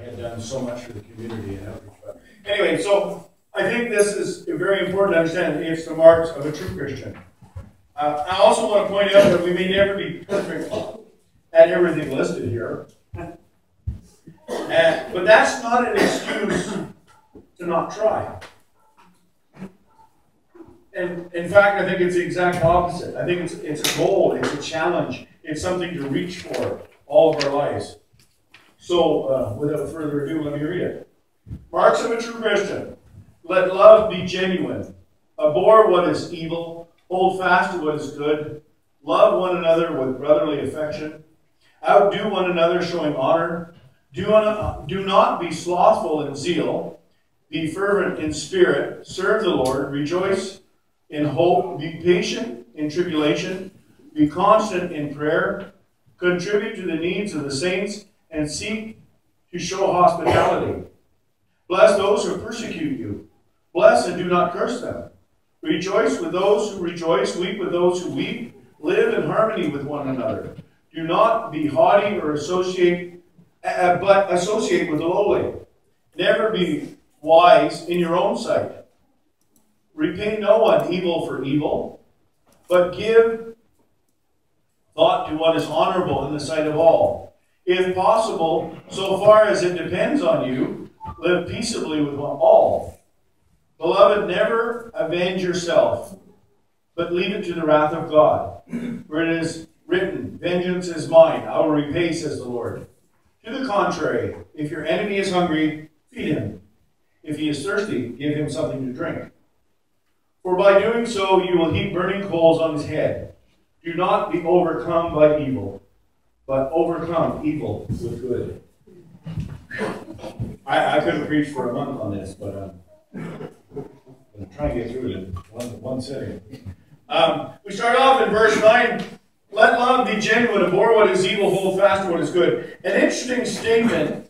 had done so much for the community and outreach. But anyway, so I think this is very important to understand. It's the marks of a true Christian. I also want to point out that we may never be perfect at everything listed here. But that's not an excuse to not try. And in fact, I think it's the exact opposite. I think it's a goal, it's a challenge, it's something to reach for all of our lives. So, without further ado, let me read it. Marks of a true Christian. Let love be genuine. Abhor what is evil. Hold fast to what is good. Love one another with brotherly affection. Outdo one another, showing honor. Do not be slothful in zeal. Be fervent in spirit. Serve the Lord. Rejoice in hope. Be patient in tribulation. Be constant in prayer. Contribute to the needs of the saints and seek to show hospitality. Bless those who persecute you. Bless and do not curse them. Rejoice with those who rejoice. Weep with those who weep. Live in harmony with one another. Do not be haughty or but associate with the lowly. Never be wise in your own sight. Repay no one evil for evil, but give thought to what is honorable in the sight of all. If possible, so far as it depends on you, live peaceably with all. Beloved, never avenge yourself, but leave it to the wrath of God. For it is written, vengeance is mine, I will repay, says the Lord. To the contrary, if your enemy is hungry, feed him. If he is thirsty, give him something to drink. For by doing so, you will heap burning coals on his head. Do not be overcome by evil, but overcome evil with good. I couldn't preach for a month on this, but I'm trying to get through it in one sitting. We start off in verse 9. Let love be genuine, abhor what is evil, hold fast to what is good. An interesting statement,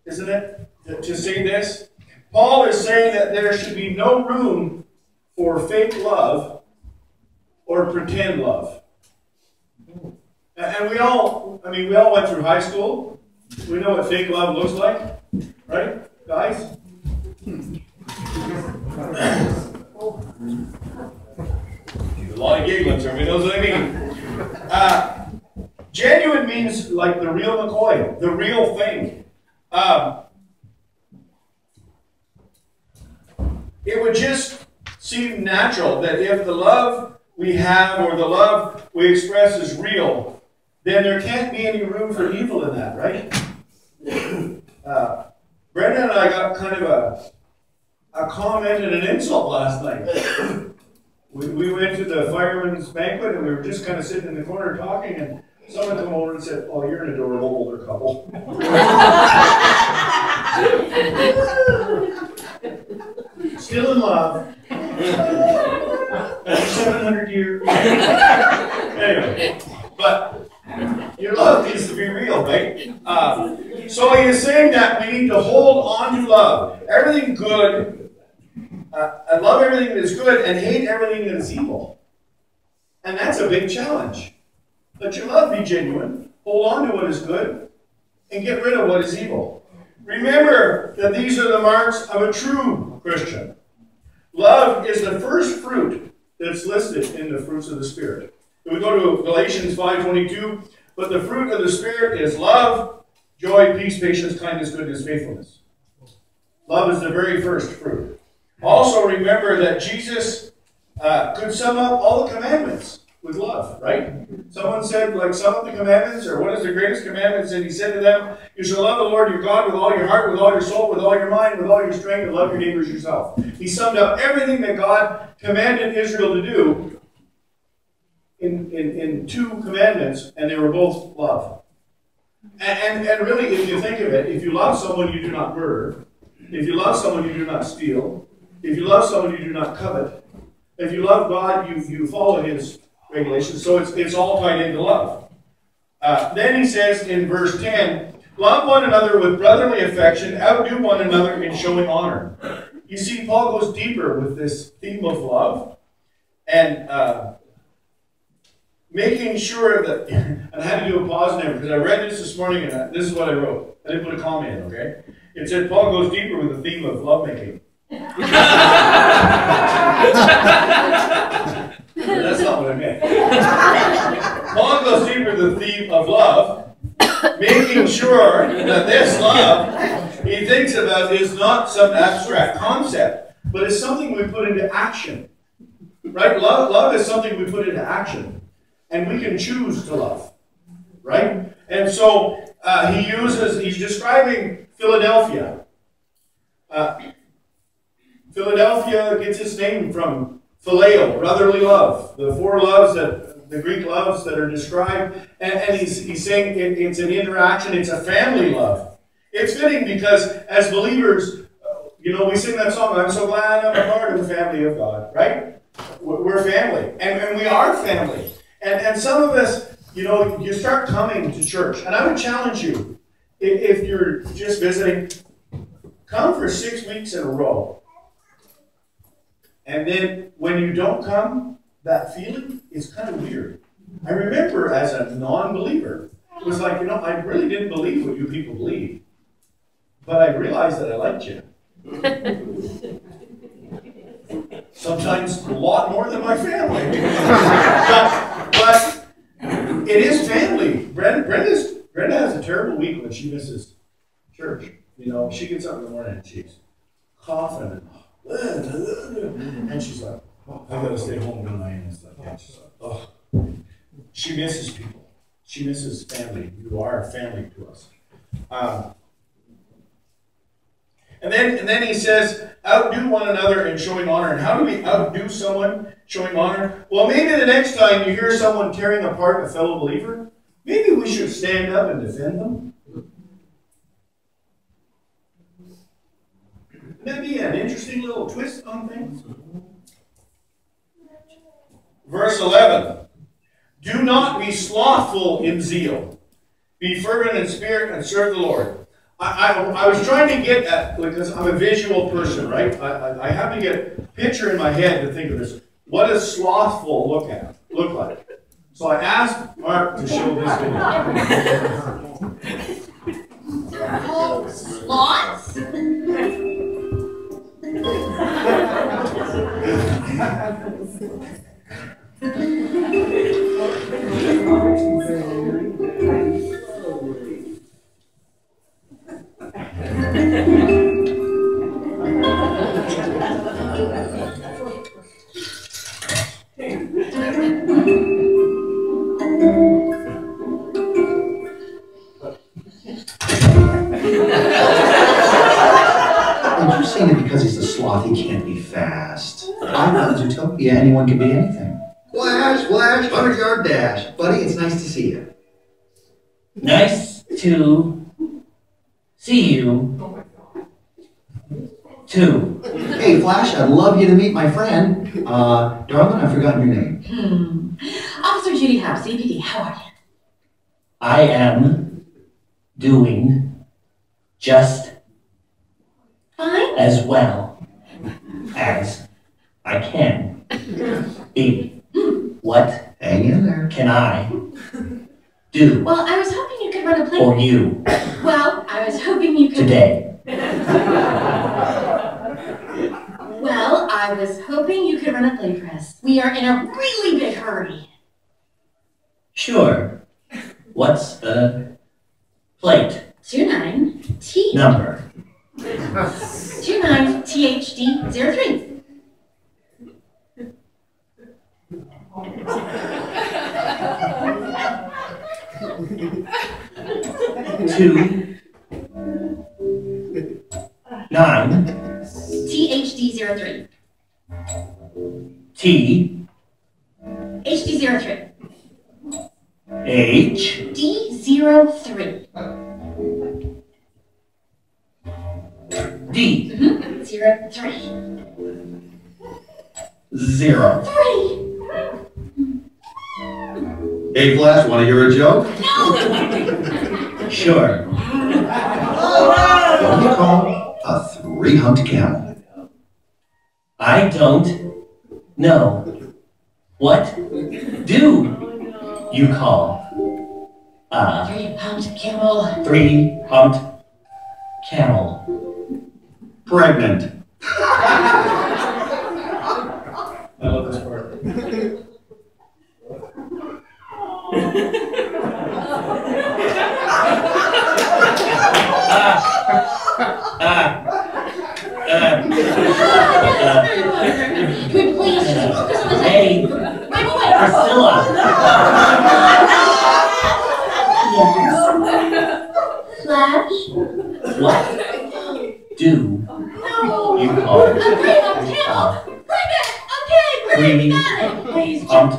isn't it, to say this? Paul is saying that there should be no room for fake love or pretend love. And we all went through high school. We know what fake love looks like, right, guys? A lot of giggling, everybody knows what I mean. Genuine means like the real McCoy, the real thing. It would just seem natural that if the love we have or the love we express is real, then there can't be any room for evil in that, right? Brenda and I got kind of a comment and an insult last night. We went to the fireman's banquet and we were just kind of sitting in the corner talking, and someone came over and said, "Oh, you're an adorable older couple." Still in love. 700 years. Anyway, but your love needs to be real, right? So he is saying that we need to hold on to love. Everything good. I love everything that is good and hate everything that is evil. And that's a big challenge. Let your love be genuine. Hold on to what is good and get rid of what is evil. Remember that these are the marks of a true Christian. Love is the first fruit that's listed in the fruits of the Spirit. If we go to Galatians 5:22, but the fruit of the Spirit is love, joy, peace, patience, kindness, goodness, faithfulness. Love is the very first fruit. Also remember that Jesus could sum up all the commandments with love, right? Someone said, like, sum up the commandments, or what is the greatest commandments? And he said to them, you shall love the Lord your God with all your heart, with all your soul, with all your mind, with all your strength, and love your neighbors yourself. He summed up everything that God commanded Israel to do in two commandments, and they were both love. And really, if you think of it, if you love someone, you do not murder. If you love someone, you do not steal. If you love someone, you do not covet. If you love God, you follow His regulations. So it's all tied into love. Then he says in verse 10, love one another with brotherly affection, outdo one another in showing honor. You see, Paul goes deeper with this theme of love. And making sure that, and I had to do a pause there because I read this morning and this is what I wrote. I didn't put a comment in, okay? It said Paul goes deeper with the theme of lovemaking. That's not what I meant. Paul goes deeper with the theme of love, making sure that this love he thinks about is not some abstract concept, but is something we put into action. Right? Love is something we put into action. And we can choose to love. Right? And so he's describing Philadelphia. Philadelphia gets its name from phileo, brotherly love. The four loves, the Greek loves that are described. And he's saying it's an interaction, it's a family love. It's fitting because as believers, we sing that song, I'm so glad I'm a part of the family of God, right? We're family, and we are family. And some of us, you start coming to church, and I would challenge you, if you're just visiting, come for 6 weeks in a row. And then when you don't come, that feeling is kind of weird. I remember as a non-believer, it was like, I really didn't believe what you people believe. But I realized that I liked you. Sometimes a lot more than my family. but it is family. Brenda has a terrible week when she misses church. She gets up in the morning and she's coughing and she's like, oh, I gotta stay home tonight. And it's like, oh. She misses people. She misses family. You are family to us. And then he says, outdo one another in showing honor. And how do we outdo someone showing honor? Well, maybe the next time you hear someone tearing apart a fellow believer, maybe we should stand up and defend them. Wouldn't that be an interesting little twist on things? Verse 11. Do not be slothful in zeal. Be fervent in spirit and serve the Lord. I was trying to get at, because I'm a visual person, right? I have to get a picture in my head to think of this. What does slothful look like? So I asked Mark to show this video. Oh, sloths? You're saying it because he's a sloth, he can't be fast. I'm not a Zootopia, anyone can be anything. Flash, 100-yard dash. Buddy, it's nice to see you. Nice to see you, too. Hey, Flash, I'd love you to meet my friend. Darling, I've forgotten your name. Officer Judy Hobbs, CPD, how are you? I am doing just Fine. as well as I can be. What Hang in there. can I do Well, I was hoping you could run a play. for you Well, I was hoping you could. today? Well, I was hoping you could run a play press. We are in a really big hurry. Sure. What's the plate 29T. number? 29THD03. Two, 9, THD03. T, HD03. H, D03. D, 03. 0. 3. Hey, Flash, want to hear a joke? Sure. What do you call a three-humped camel? I don't know what do You call. 3-humped camel. 3-humped camel. Pregnant. I love this part. Can we please just focus on this? Hey, Wait. Priscilla. Flash? What do No. you call? A 3-humped camel. Pregnant. Okay, brilliant. We got it. Please. Humped?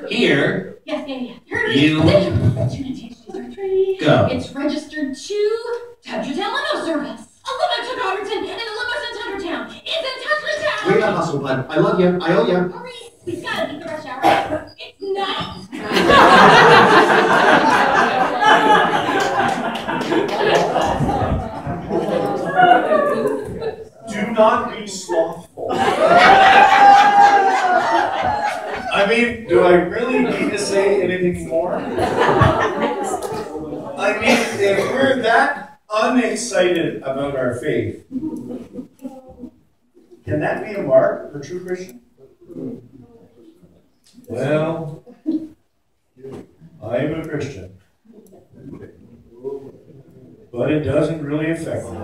Here, Yes. Heard You go. It's registered to Tetratown Limo Service. A limo to Robertson and a limo to Tundertown. It's in Tundertown. Way to hustle, bud. I love you. I owe you. Hurry. We've got to beat the rush hour. It's night. Do not be slothful. I mean, do I really need to say anything more? I mean, if we're that unexcited about our faith, can that be a mark of a true Christian? Well, I'm a Christian, but it doesn't really affect me.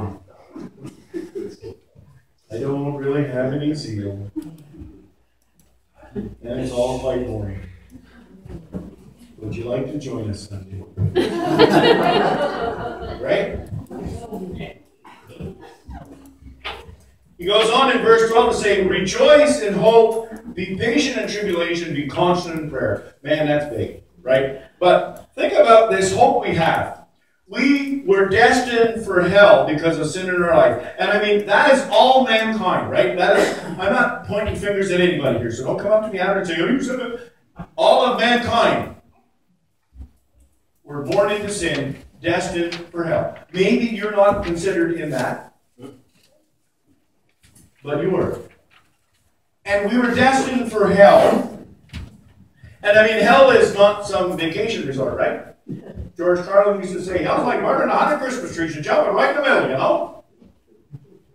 I don't really have any zeal. And it's all quite boring. Would you like to join us Sunday? Right? He goes on in verse 12 to say, rejoice in hope, be patient in tribulation, be constant in prayer. Man, that's big, right? But think about this hope we have. We were destined for hell because of sin in our life. And I mean, that is all mankind, right? That is, I'm not pointing fingers at anybody here, so don't come up to me after and say, oh, you said it. All of mankind were born into sin, destined for hell. Maybe you're not considered in that, but you were. And we were destined for hell. And I mean, hell is not some vacation resort, right? George Carlin used to say, hell's like murdering 100 Christmas trees and jumping right in the middle, you know?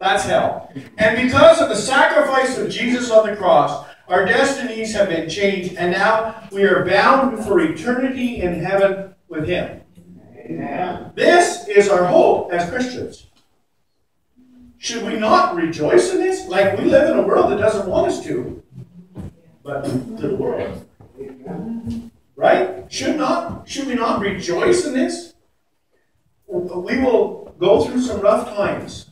That's hell. And because of the sacrifice of Jesus on the cross, our destinies have been changed, and now we are bound for eternity in heaven with Him. Amen. This is our hope as Christians. Should we not rejoice in this? Like, we live in a world that doesn't want us to, but to the world. Right? Should we not rejoice in this? We will go through some rough times.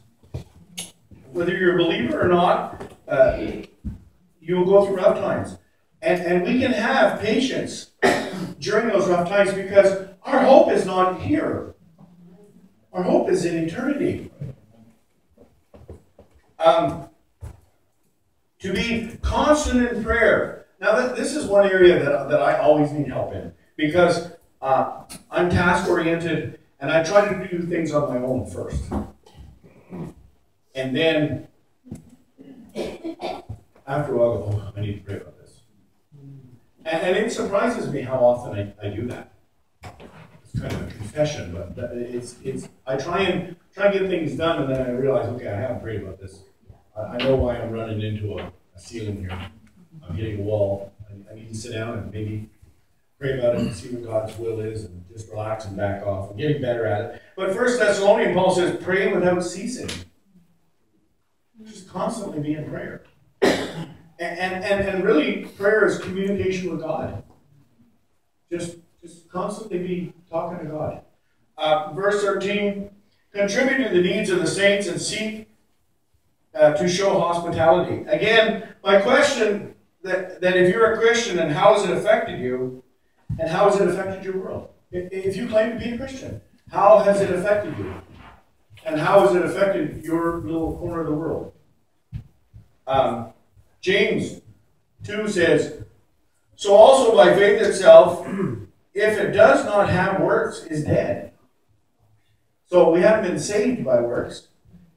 Whether you're a believer or not, you will go through rough times. And we can have patience during those rough times because our hope is not here. Our hope is in eternity. To be constant in prayer. Now, this is one area that I always need help in because I'm task-oriented and I try to do things on my own first. And then, after a while, I go, oh, I need to pray about this. And it surprises me how often I do that. It's kind of a confession, but I try and get things done, and then I realize, okay, I haven't prayed about this. I know why I'm running into a ceiling here. I'm hitting a wall. I need to sit down and maybe pray about it and see what God's will is and just relax and back off. I'm getting better at it. But 1 Thessalonians, Paul says, pray without ceasing. Just constantly be in prayer. And really, prayer is communication with God. Just constantly be talking to God. Verse 13, contribute to the needs of the saints and seek to show hospitality. Again, my question that if you're a Christian, and how has it affected you, and how has it affected your world? If you claim to be a Christian, how has it affected you? And how has it affected your little corner of the world? James 2 says, so also by faith itself, if it does not have works, is dead. So we haven't been saved by works,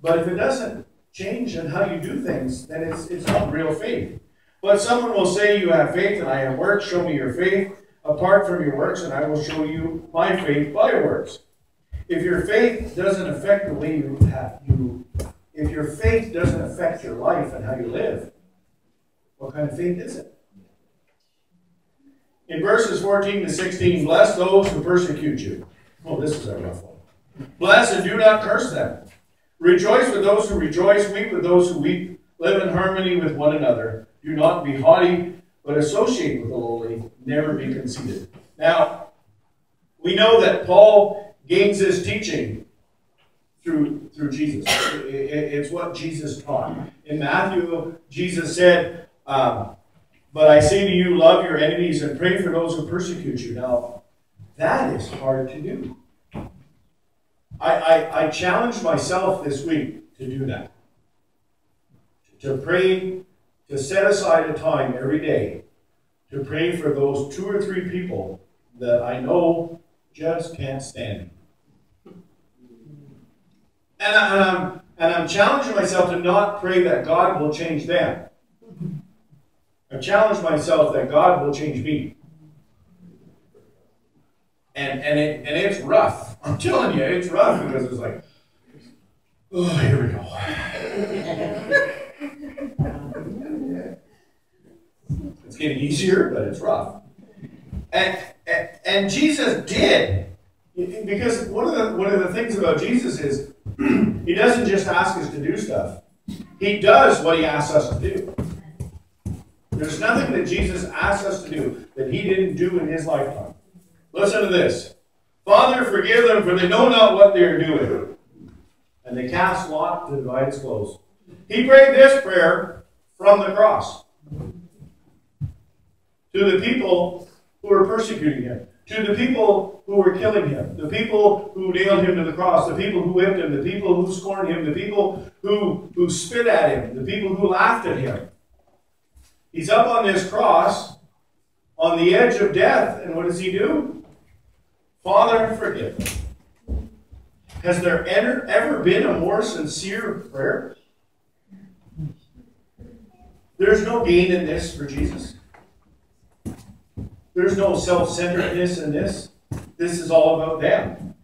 but if it doesn't change in how you do things, then it's not real faith. But someone will say, you have faith and I have works, show me your faith apart from your works, and I will show you my faith by works. If your faith doesn't affect the way if your faith doesn't affect your life and how you live, what kind of faith is it? In verses 14 to 16, bless those who persecute you. Oh, this is a rough one. Bless and do not curse them. Rejoice with those who rejoice, weep with those who weep. Live in harmony with one another. Do not be haughty, but associate with the lowly. Never be conceited. Now, we know that Paul gains his teaching through Jesus. It's what Jesus taught. In Matthew, Jesus said, but I say to you, love your enemies and pray for those who persecute you. Now, that is hard to do. I challenged myself this week to do that. To pray, to set aside a time every day to pray for those 2 or 3 people that I know just can't stand me. And I'm challenging myself to not pray that God will change them. I challenge myself that God will change me. And it's rough. I'm telling you, it's rough because it's like, oh, here we go. It's getting easier, but it's rough. And Jesus did. Because one of the things about Jesus is he doesn't just ask us to do stuff. He does what he asks us to do. There's nothing that Jesus asks us to do that he didn't do in his lifetime. Listen to this. Father, forgive them, for they know not what they are doing. And they cast lot to divide his clothes. He prayed this prayer from the cross to the people who were persecuting him, to the people who were killing him, the people who nailed him to the cross, the people who whipped him, the people who scorned him, the people who spit at him, the people who laughed at him. He's up on this cross, on the edge of death, and what does he do? Father, forgive them. Has there ever been a more sincere prayer? There's no gain in this for Jesus. There's no self-centeredness in this. This is all about them.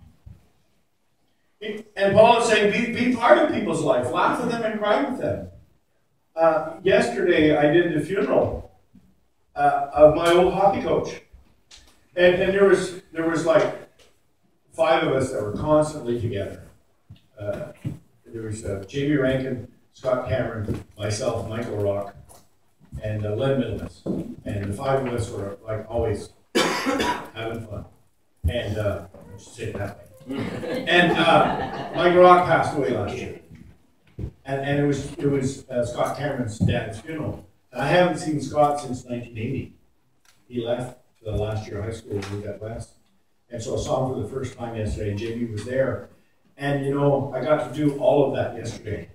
And Paul is saying, be part of people's life. Laugh with them and cry with them. Yesterday, I did the funeral of my old hockey coach. And there was like 5 of us that were constantly together. There was Jamie Rankin, Scott Cameron, myself, Michael Rock, and Len Middlemas. And the 5 of us were like always having fun. And just say it that way. And Michael Rock passed away last year. And it was Scott Cameron's dad's funeral. And I haven't seen Scott since 1980. He left the last year of high school and moved out west. And so I saw him for the first time yesterday, and Jamie was there. And you know, I got to do all of that yesterday.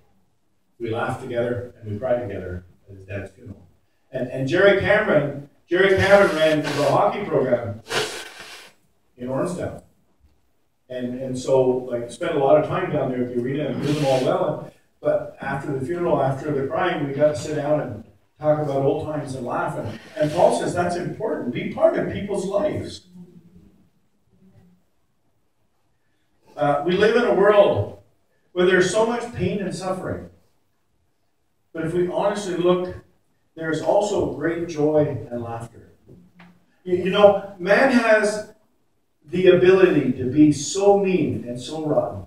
We laughed together and we cried together at his dad's funeral. And Jerry Cameron ran the hockey program in Orangetown. And so like spent a lot of time down there at the arena and knew them all well. But after the funeral, after the crying, we got to sit down and talk about old times and laugh. And Paul says that's important. Be part of people's lives. We live in a world where there's so much pain and suffering. But if we honestly look, there's also great joy and laughter. You know, man has the ability to be so mean and so rotten.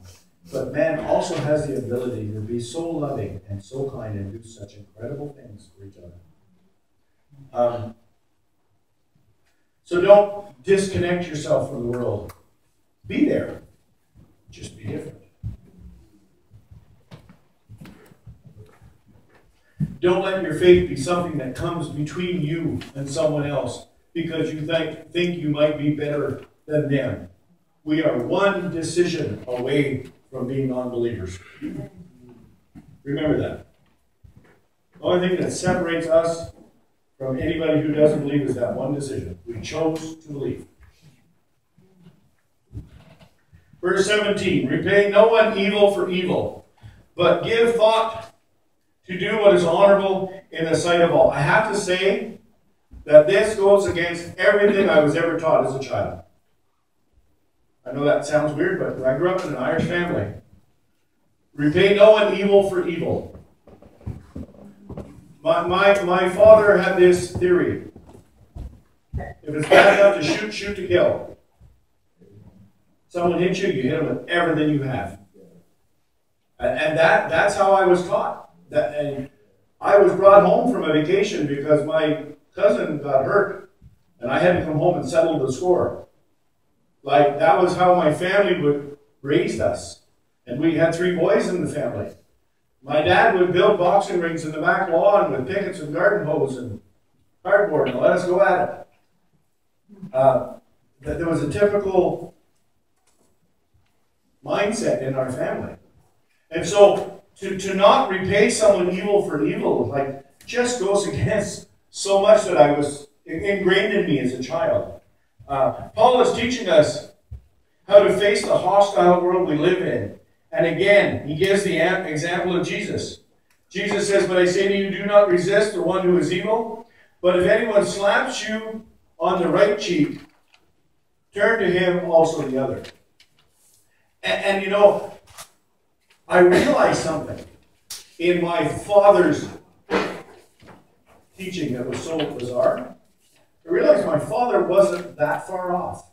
But man also has the ability to be so loving and so kind and do such incredible things for each other. So don't disconnect yourself from the world. Be there. Just be different. Don't let your faith be something that comes between you and someone else because you think you might be better than them. We are one decision away from being non-believers. Remember that. The only thing that separates us from anybody who doesn't believe is that one decision. We chose to believe. Verse 17, repay no one evil for evil, but give thought to do what is honorable in the sight of all. I have to say that this goes against everything I was ever taught as a child. I know that sounds weird, but I grew up in an Irish family. Repay no one evil for evil. My father had this theory. If it's bad enough to shoot, shoot to kill. Someone hits you, you hit them with everything you have. And that's how I was taught. And I was brought home from a vacation because my cousin got hurt, and I had to come home and settle the score. Like, that was how my family would raise us. And we had 3 boys in the family. My dad would build boxing rings in the back lawn with pickets and garden hose and cardboard and let us go at it. There was a typical mindset in our family. And so to not repay someone evil for evil, like, just goes against so much that I was ingrained in me as a child. Paul is teaching us how to face the hostile world we live in. And again, he gives the example of Jesus. Jesus says, but I say to you, do not resist the one who is evil. But if anyone slaps you on the right cheek, turn to him also the other. And you know, I realized something in my father's teaching that was so bizarre. I realized my father wasn't that far off.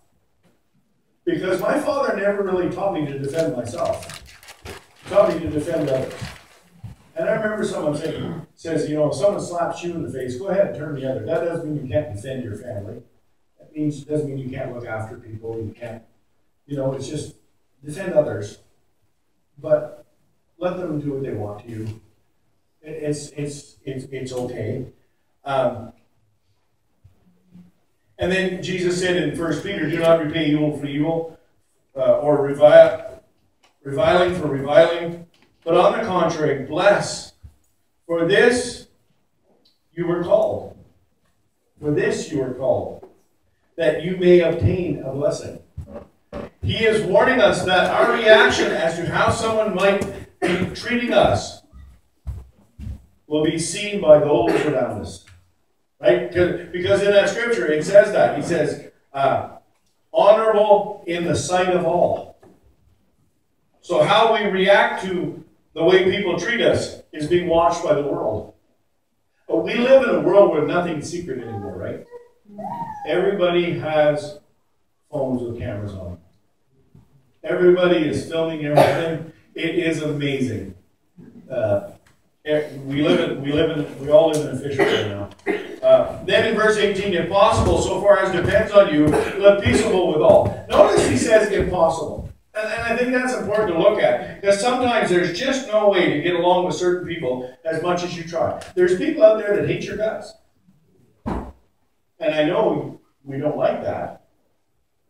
Because my father never really taught me to defend myself. He taught me to defend others. And I remember someone says, you know, if someone slaps you in the face, go ahead and turn the other. That doesn't mean you can't defend your family. That doesn't mean you can't look after people. You can't, you know, it's just defend others. But let them do what they want to you. It's okay. And then Jesus said in 1 Peter, do not repay evil for evil, or reviling for reviling, but on the contrary, bless. For this you were called. For this you were called, that you may obtain a blessing. He is warning us that our reaction as to how someone might be treating us will be seen by those around us. Right? Because in that scripture it says that. He says, honorable in the sight of all. So how we react to the way people treat us is being watched by the world. But we live in a world where nothing's secret anymore, right? Everybody has phones with cameras on. Everybody is filming everything. It is amazing. We all live in a fish world now. Then in verse 18, if possible, so far as depends on you, live peaceable with all. Notice he says impossible. And I think that's important to look at, because sometimes there's just no way to get along with certain people as much as you try. There's people out there that hate your guts. And I know we don't like that,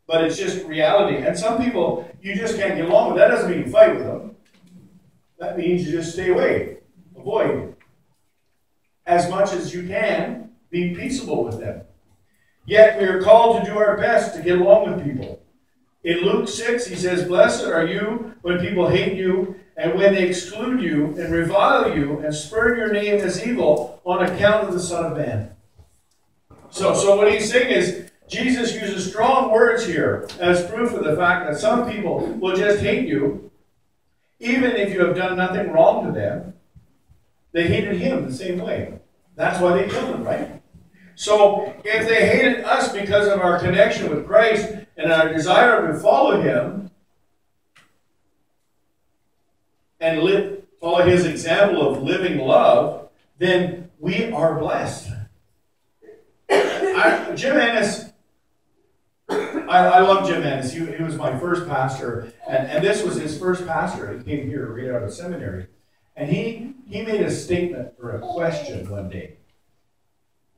but it's just reality. And some people you just can't get along with. That doesn't mean you fight with them. That means you just stay away. Avoid. As much as you can, be peaceable with them. Yet we are called to do our best to get along with people. In Luke 6, he says, blessed are you when people hate you, and when they exclude you, and revile you, and spurn your name as evil on account of the Son of Man. So what he's saying is, Jesus uses strong words here as proof of the fact that some people will just hate you, even if you have done nothing wrong to them. They hated him the same way. That's why they killed him, right? So if they hated us because of our connection with Christ and our desire to follow him and follow his example of living love, then we are blessed. Jim Ennis, I love Jim Ennis. He was my first pastor, and this was his first pastor. He came here right out of seminary. And he made a statement or a question one day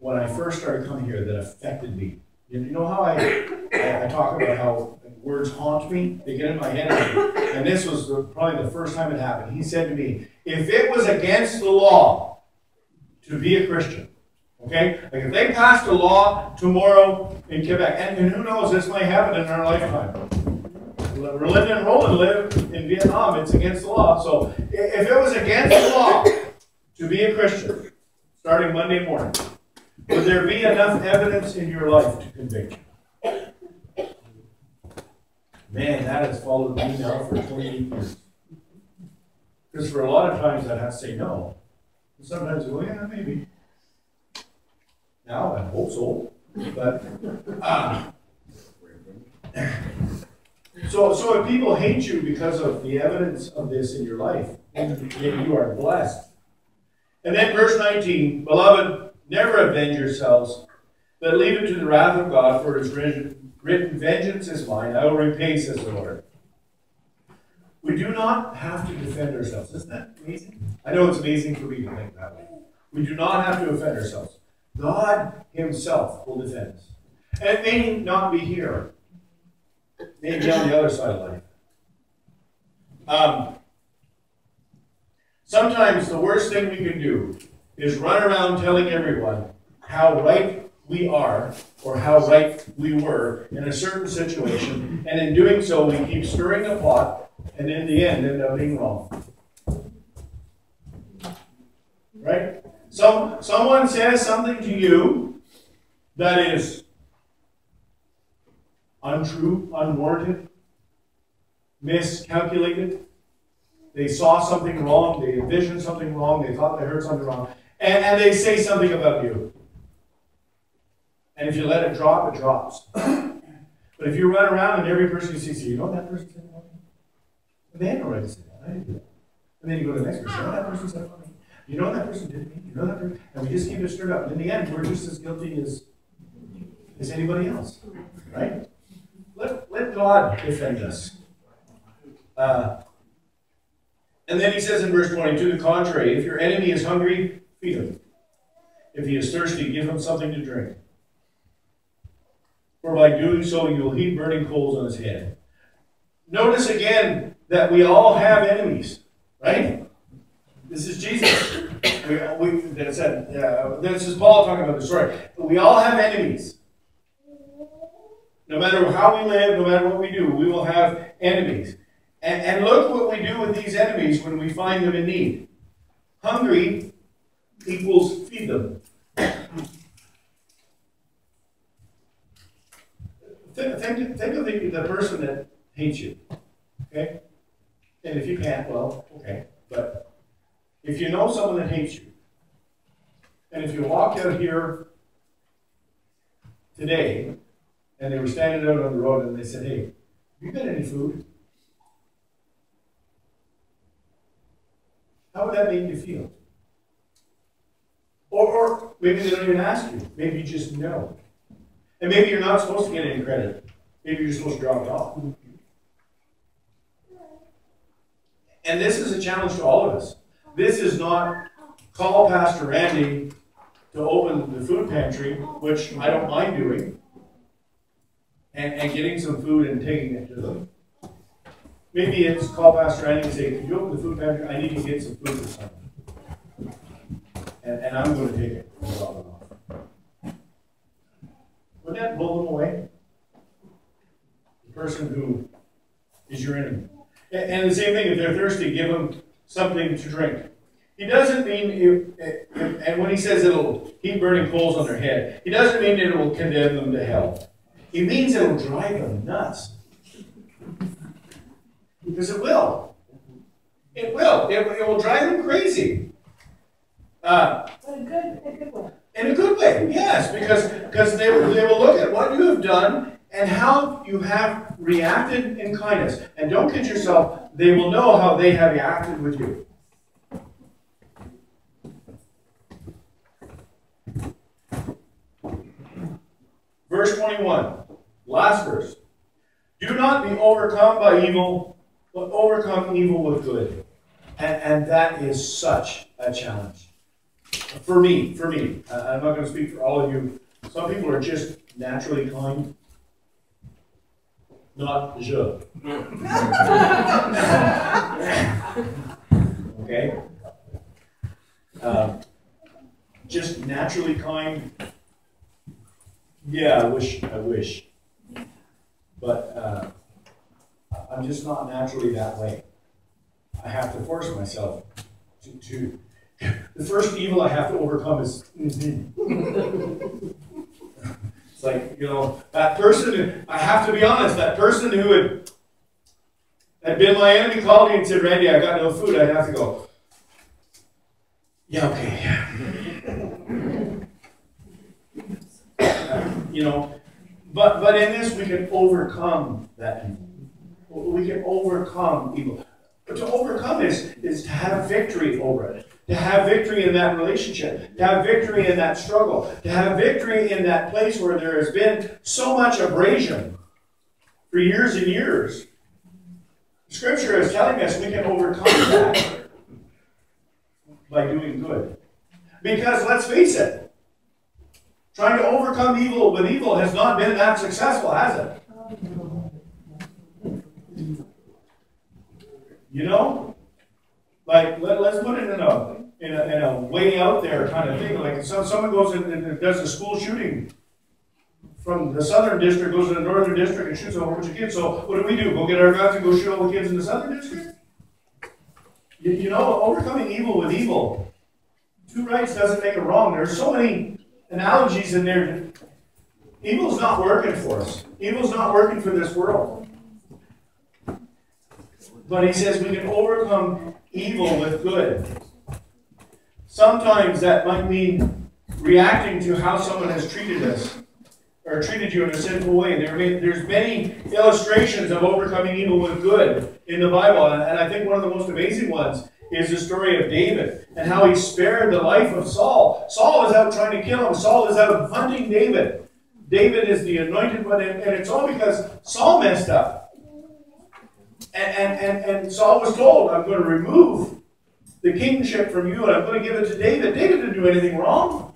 when I first started coming here that affected me. You know how I talk about how words haunt me? They get in my head. And this was probably the first time it happened. He said to me, if it was against the law to be a Christian, okay? Like if they passed a law tomorrow in Quebec, and who knows, this might happen in our lifetime. Linda and Roland live in Vietnam. It's against the law. So if it was against the law to be a Christian, starting Monday morning, would there be enough evidence in your life to convict you? Man, that has followed me now for 28 years. Because for a lot of times I'd have to say no. And sometimes I go, yeah, maybe. Now I hope so. But, so if people hate you because of the evidence of this in your life, then you are blessed. And then verse 19, beloved, never avenge yourselves, but leave it to the wrath of God, for it is written, vengeance is mine, I will repay, says the Lord. We do not have to defend ourselves. Isn't that amazing? I know it's amazing for me to think that way. We do not have to defend ourselves. God himself will defend us. And it may not be here. It may be on the other side of life. Sometimes the worst thing we can do is run around telling everyone how right we are or how right we were in a certain situation, and in doing so we keep stirring the pot and in the end end up being wrong. Right? Someone says something to you that is untrue, unwarranted, miscalculated. They saw something wrong, they envisioned something wrong, they thought they heard something wrong, and they say something about you. And if you let it drop, it drops. But if you run around and every person you see, you know what that person said about me? And they had no right to say that. I didn't do that. And then you go to the next person, you know what that person said about me? You know what that person did to me? You know that person? And we just keep it stirred up. And in the end, we're just as guilty as anybody else. Right? Let God defend us. And then he says in verse 20, to the contrary, if your enemy is hungry, feed him. If he is thirsty, give him something to drink. For by doing so, you will heap burning coals on his head. Notice again that we all have enemies, right? This is Jesus. This is Paul talking about the story. We all have enemies. No matter how we live, no matter what we do, we will have enemies. And look what we do with these enemies when we find them in need. Hungry equals feed them. Think of the person that hates you. Okay? And if you can't, well, okay. But if you know someone that hates you, and if you walked out here today, and they were standing out on the road and they said, hey, have you got any food? How would that make you feel? Or maybe they don't even ask you. Maybe you just know. And maybe you're not supposed to get any credit. Maybe you're supposed to drop it off. And this is a challenge to all of us. This is not call Pastor Randy to open the food pantry, which I don't mind doing, and getting some food and taking it to them. Maybe it's call Pastor Randy and say, could you open the food pantry? I need to get some food for someone. And I'm going to take it and drop it off. Wouldn't that blow them away? The person who is your enemy. And the same thing, if they're thirsty, give them something to drink. He doesn't mean, and when he says it'll heap burning coals on their head, he doesn't mean it will condemn them to hell. He means it will drive them nuts. Because it will. It will. It will drive them crazy. In a good way. In a good way, yes. Because they will look at what you have done and how you have reacted in kindness. And don't kid yourself, they will know how they have acted with you. Verse 21, last verse. Do not be overcome by evil, but overcome evil with good. And that is such a challenge. For me. I'm not going to speak for all of you. Some people are just naturally kind. Not je. Okay? Just naturally kind. Yeah, I wish. But I'm I'm just not naturally that way. I have to force myself to the first evil I have to overcome is It's like, that person, I have to be honest, that person who had been my enemy called me and said, Randy, I got no food, I'd have to go, yeah, okay. But in this we can overcome that evil. We can overcome evil. But to overcome is to have victory over it. To have victory in that relationship. To have victory in that struggle. To have victory in that place where there has been so much abrasion for years and years. Scripture is telling us we can overcome that by doing good. Because let's face it, trying to overcome evil with evil has not been that successful, has it? Like let's put it in a way out there kind of thing. Like someone goes and does a school shooting from the southern district, goes to the northern district and shoots a whole bunch of kids. So what do? Go get our guns and go shoot all the kids in the southern district? Overcoming evil with evil. Two rights doesn't make a wrong. There's so many analogies in there. Evil's not working for us. Evil's not working for this world. But he says we can overcome evil with good. Sometimes that might mean reacting to how someone has treated us or treated you in a sinful way. There's many illustrations of overcoming evil with good in the Bible. And I think one of the most amazing ones is the story of David and how he spared the life of Saul. Saul is out trying to kill him. Saul is out hunting David. David is the anointed one, and it's all because Saul messed up. And Saul was told, I'm going to remove the kingship from you and I'm going to give it to David. David didn't do anything wrong.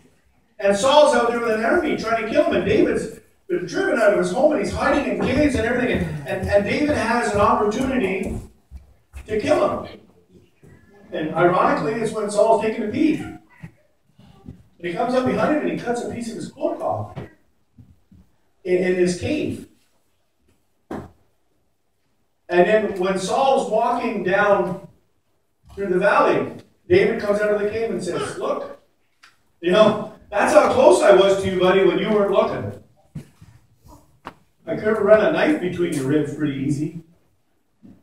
And Saul's out there with an army trying to kill him, and David's been driven out of his home and he's hiding in caves and everything. And David has an opportunity to kill him. And ironically, it's when Saul's taking a pee. And he comes up behind him and he cuts a piece of his cloak off in his cave. And then when Saul's walking down through the valley, David comes out of the cave and says, look, that's how close I was to you, buddy, when you weren't looking. I could have run a knife between your ribs pretty easy.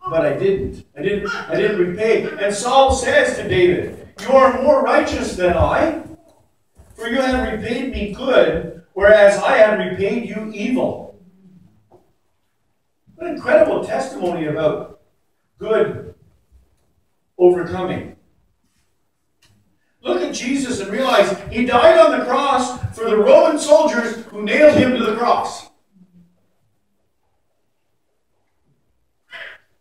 But I didn't. I didn't repay. And Saul says to David, you are more righteous than I, for you have repaid me good, whereas I have repaid you evil. What an incredible testimony about good overcoming. Look at Jesus and realize he died on the cross for the Roman soldiers who nailed him to the cross.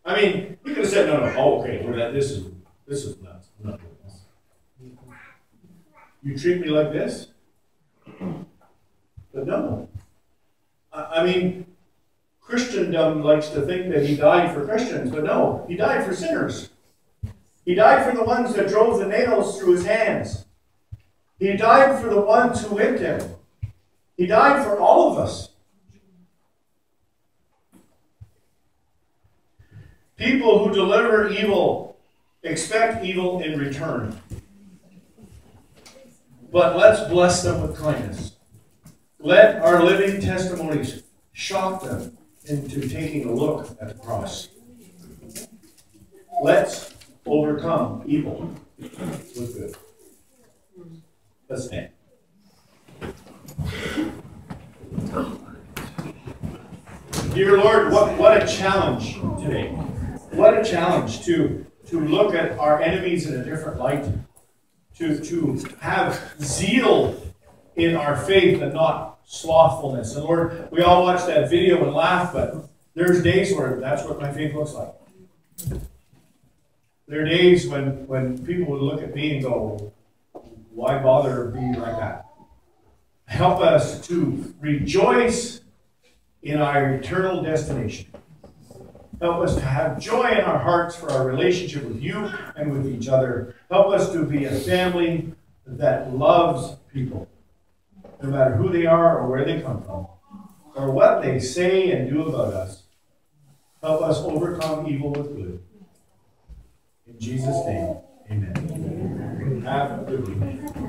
I mean, we could have said, no, okay, this is nuts. I'm not doing this. You treat me like this? But no. I mean, Christendom likes to think that he died for Christians, but no, he died for sinners. He died for the ones that drove the nails through his hands. He died for the ones who whipped him. He died for all of us. People who deliver evil expect evil in return. But let's bless them with kindness. Let our living testimonies shock them into taking a look at the cross. Let's overcome evil with good. Let's stand. Dear Lord, what a challenge today. What a challenge to look at our enemies in a different light. To have zeal in our faith and not slothfulness. And Lord, we all watch that video and laugh, but there's days where that's what my faith looks like. There are days when people would look at me and go, why bother being like that? Help us to rejoice in our eternal destination. Help us to have joy in our hearts for our relationship with you and with each other. Help us to be a family that loves people, no matter who they are or where they come from, or what they say and do about us. Help us overcome evil with good. In Jesus' name, amen. Have a good week.